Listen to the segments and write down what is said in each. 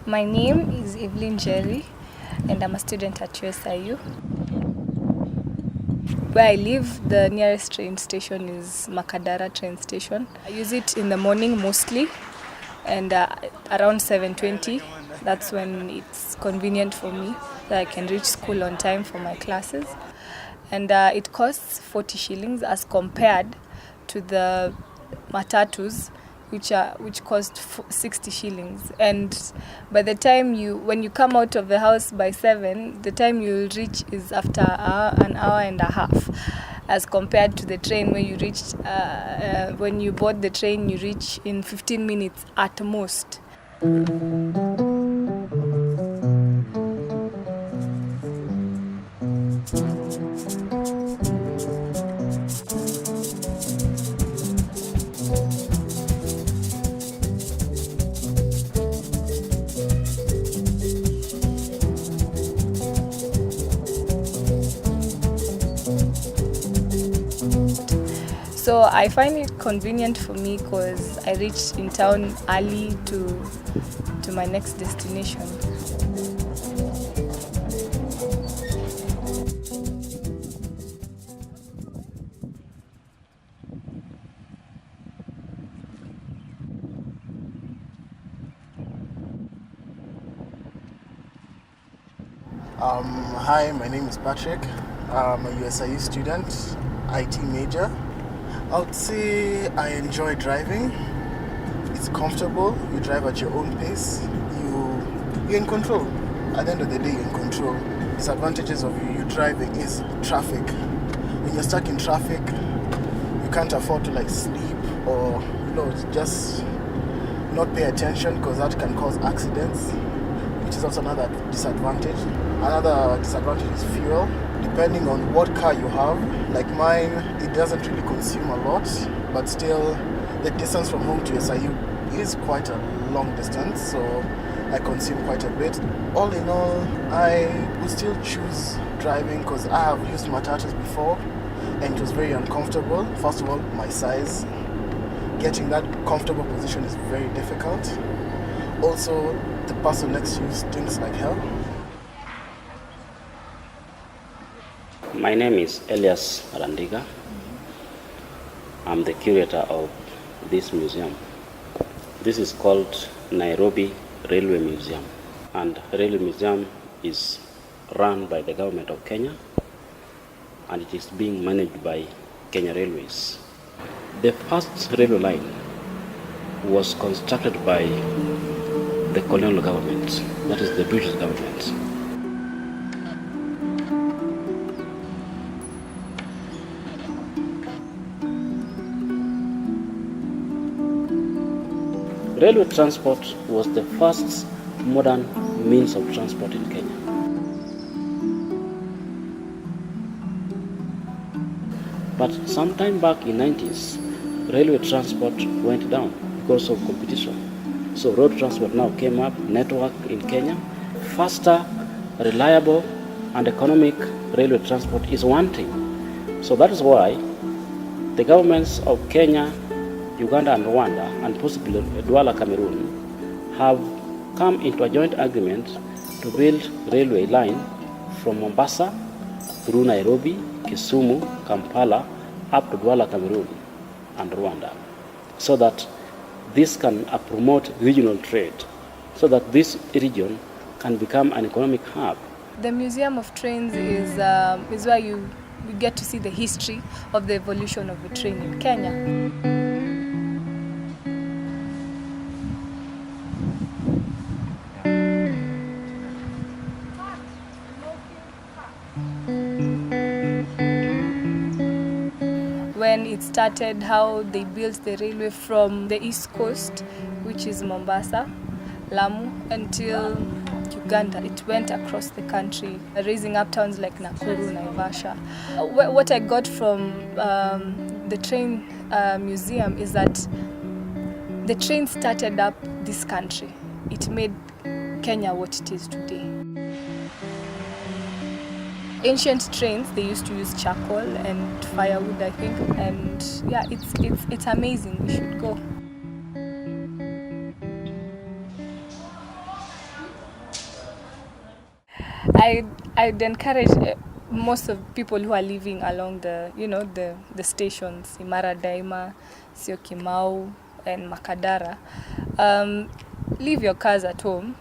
My name is Evelyn Jerry and I'm a student at USIU. Where I live, the nearest train station is Makadara train station. I use it in the morning mostly and around 7:20. That's when it's convenient for me that I can reach school on time for my classes. And it costs 40 shillings as compared to the matatus which cost 60 shillings. And by the time when you come out of the house by 7, the time you'll reach is after an hour and a half, as compared to the train where you reach, when you board the train, you reach in 15 minutes at most. So I find it convenient for me because I reach in town early to my next destination. Hi, my name is Patrick. I'm a USIU student, IT major. I would say I enjoy driving. It's comfortable. You drive at your own pace. You're in control. At the end of the day, you're in control. Disadvantages of you driving is traffic. When you're stuck in traffic, you can't afford to sleep or just not pay attention, because that can cause accidents, which is also another disadvantage. Another disadvantage is fuel. Depending on what car you have, like mine, it doesn't really consume a lot, but still the distance from home to SIU is quite a long distance, so I consume quite a bit. All in all, I would still choose driving because I have used matatus before and it was very uncomfortable. First of all, my size. Getting that comfortable position is very difficult. Also, the person next to you stinks like hell. My name is Elias Arandiga. I'm the curator of this museum. This is called Nairobi Railway Museum, and Railway Museum is run by the government of Kenya, and it is being managed by Kenya Railways. The first railway line was constructed by the colonial government, that is the British government. Railway transport was the first modern means of transport in Kenya. But sometime back in 90s, railway transport went down because of competition. So road transport now came up, network in Kenya. Faster, reliable, and economic railway transport is wanting. So that is why the governments of Kenya, Uganda and Rwanda, and possibly Douala, Cameroon, have come into a joint agreement to build railway line from Mombasa through Nairobi, Kisumu, Kampala, up to Douala, Cameroon and Rwanda, so that this can promote regional trade, so that this region can become an economic hub. The Museum of Trains is where you get to see the history of the evolution of the train in Kenya. When it started, how they built the railway from the east coast, which is Mombasa, Lamu, until Uganda. It went across the country, raising up towns like Nakuru, Naivasha. What I got from the train museum is that the train started up this country. It made Kenya what it is today. Ancient trains, they used to use charcoal and firewood, I think, and yeah, it's amazing. We should go. I'd encourage most of people who are living along the stations, Imara Daima, Syokimau, and Makadara, leave your cars at home,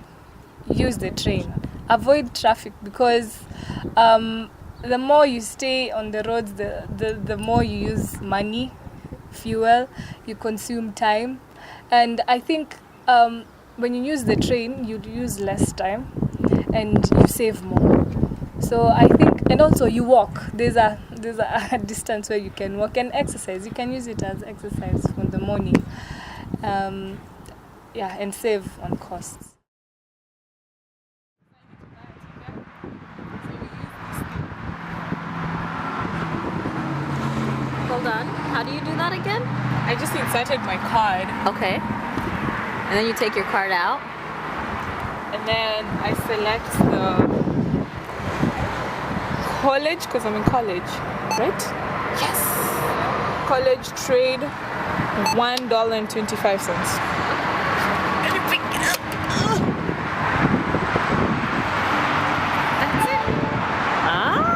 use the train, avoid traffic, because the more you stay on the roads, the more you use money, fuel, you consume time. And I think when you use the train, you'd use less time and you save more. So I think, and also you walk. There's a distance where you can walk and exercise. You can use it as exercise for the morning. And save on costs. Hold on. How do you do that again? I just inserted my card Okay. And then you take your card out. and then I select the college because I'm in college, right? Yes. College trade, $1.25. That's it. Ah.